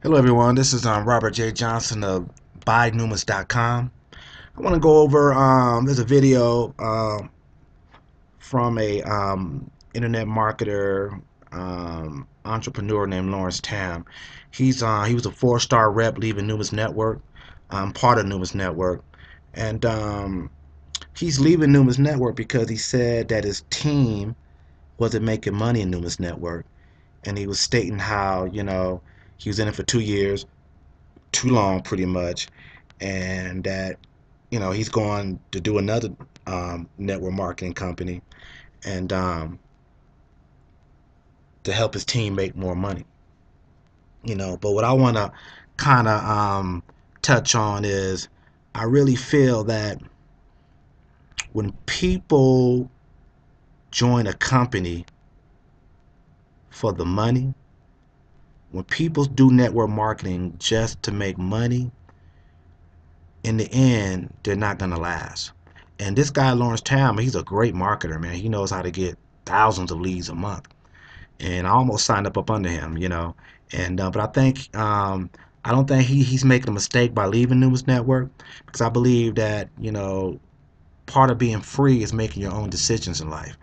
Hello everyone, this is Robert J. Johnson of BuyNumis.com. I want to go over, there's a video from a internet marketer, entrepreneur named Lawrence Tam. He was a four-star rep leaving Numis Network, part of Numis Network. And he's leaving Numis Network because he said that his team wasn't making money in Numis Network. And he was stating how, he was in it for 2 years, too long pretty much, and that he's going to do another network marketing company, and to help his team make more money. But what I want to kind of touch on is I really feel that when people join a company for the money, when people do network marketing just to make money, in the end, they're not gonna last. And this guy Lawrence Tam, he's a great marketer, man. He knows how to get thousands of leads a month. And I almost signed up under him. And but I don't think he's making a mistake by leaving Numis Network, because I believe that part of being free is making your own decisions in life.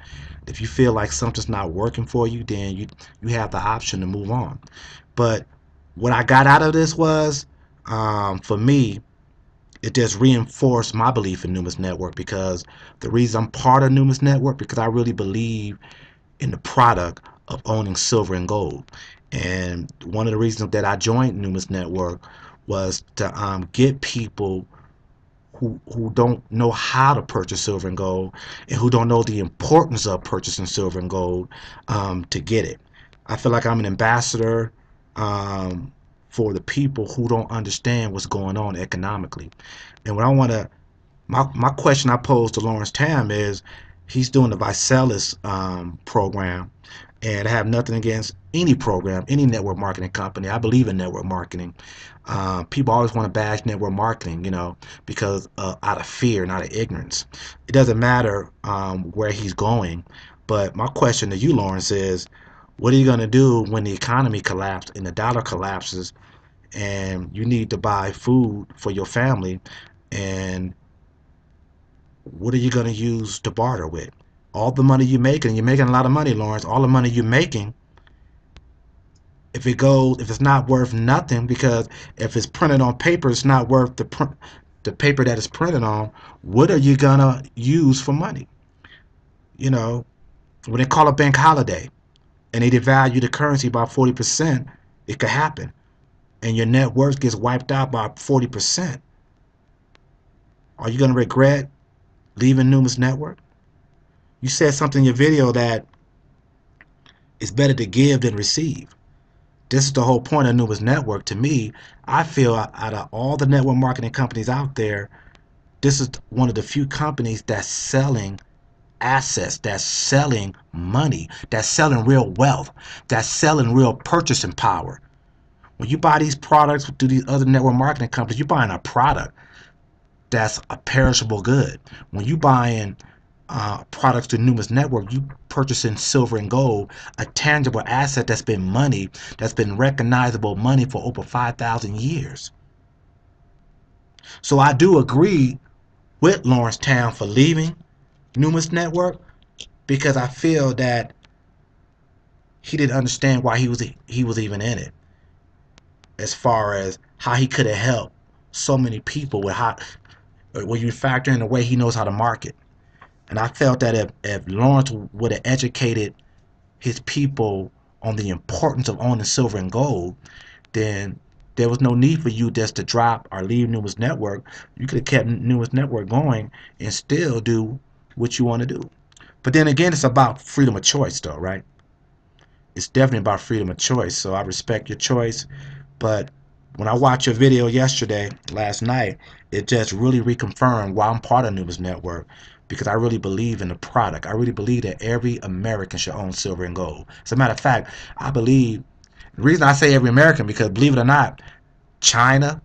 If you feel like something's not working for you, then you have the option to move on. But what I got out of this was, for me, it just reinforced my belief in Numis Network, because the reason I'm part of Numis Network, because I really believe in the product of owning silver and gold. And one of the reasons that I joined Numis Network was to get people who don't know how to purchase silver and gold, and who don't know the importance of purchasing silver and gold, to get it. I feel like I'm an ambassador um, for the people who don't understand what's going on economically. And what I want to, my question I pose to Lawrence Tam is, he's doing the Visalis program, and I have nothing against any program, any network marketing company. I believe in network marketing. People always want to bash network marketing, because out of fear, not of ignorance. It doesn't matter where he's going. But my question to you, Lawrence, is, what are you going to do when the economy collapses and the dollar collapses, and you need to buy food for your family? And what are you going to use to barter with? All the money you're making a lot of money, Lawrence. All the money you're making, if it's not worth nothing, because if it's printed on paper, it's not worth the paper that it's printed on. What are you gonna use for money? You know, when they call a bank holiday and they devalue the currency by 40%, it could happen, and your net worth gets wiped out by 40%. Are you gonna regret leaving Numis Network? You said something in your video that it's better to give than receive. This is the whole point of Numis Network. To me, I feel out of all the network marketing companies out there, this is one of the few companies that's selling assets, that's selling money, that's selling real wealth, that's selling real purchasing power. When you buy these products through these other network marketing companies, you're buying a product that's a perishable good. When you buying products to Numis Network, you purchasing silver and gold, a tangible asset that's been money, that's been recognizable money for over 5,000 years. So I do agree with Lawrence Town for leaving Numis Network, because I feel that he didn't understand why he was even in it, as far as how he could have helped so many people with how, when you factor in the way he knows how to market. And I felt that if Lawrence would have educated his people on the importance of owning silver and gold, then there was no need for you just to drop or leave Numis Network. You could have kept Numis Network going and still do what you want to do. But then again, it's about freedom of choice, though, right? It's definitely about freedom of choice. So I respect your choice. But when I watched your video last night, it just really reconfirmed why I'm part of Numis Network, because I really believe in the product. I really believe that every American should own silver and gold. As a matter of fact, I believe, the reason I say every American, because believe it or not, China,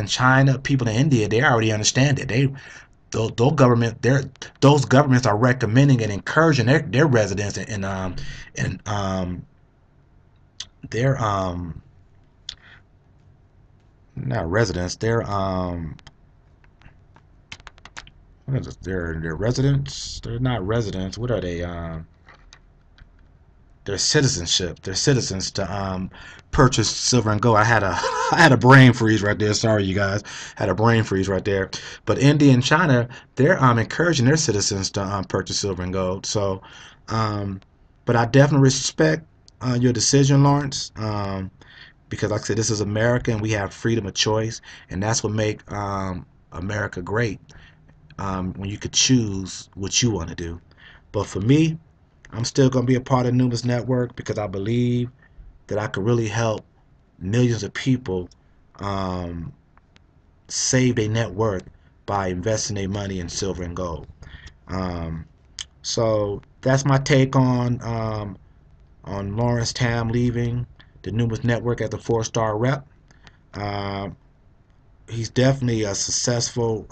China, people in India, they already understand it. Those governments are recommending and encouraging their residents and their not residents. What is it? They're residents. They're not residents. What are they? Their citizenship, their citizens to purchase silver and gold. I had a I had a brain freeze right there. Sorry, you guys, had a brain freeze right there. But India and China, they're encouraging their citizens to purchase silver and gold. So, um, but I definitely respect your decision, Lawrence. Because like I said, this is America and we have freedom of choice, and that's what make America great. When you could choose what you want to do. But for me, I'm still going to be a part of Numis Network because I believe that I could really help millions of people um, save their net worth by investing their money in silver and gold. Um, so that's my take on Lawrence Tam leaving the Numis Network as a four-star rep. Uh, he's definitely a successful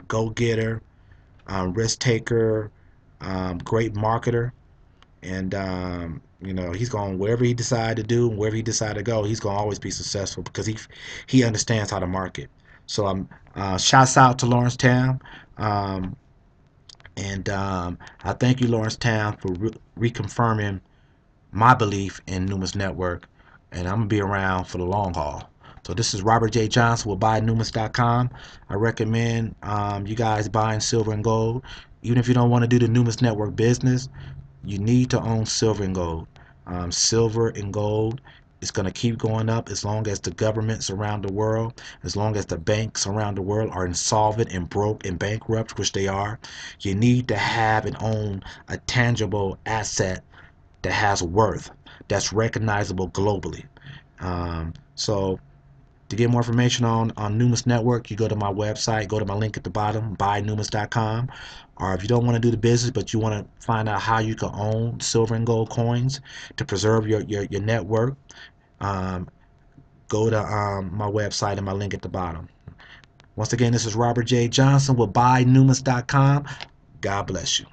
go-getter, risk taker, great marketer. And he's going wherever he decided to do, wherever he decided to go, he's going to always be successful because he understands how to market. So shouts out to Lawrence Tam, um, and I thank you, Lawrence Tam, for reconfirming my belief in Numis Network, and I'm gonna be around for the long haul. So this is Robert J. Johnson with BuyNumis.com. I recommend you guys buying silver and gold, even if you don't want to do the Numis Network business. You need to own silver and gold. Silver and gold is going to keep going up as long as the governments around the world, as long as the banks around the world are insolvent and broke and bankrupt, which they are. You need to have and own a tangible asset that has worth, that's recognizable globally. So to get more information on Numis Network, you go to my website, go to my link at the bottom, buynumis.com. Or if you don't want to do the business, but you want to find out how you can own silver and gold coins to preserve your net worth, um, go to my website and my link at the bottom. Once again, this is Robert J. Johnson with buynumis.com. God bless you.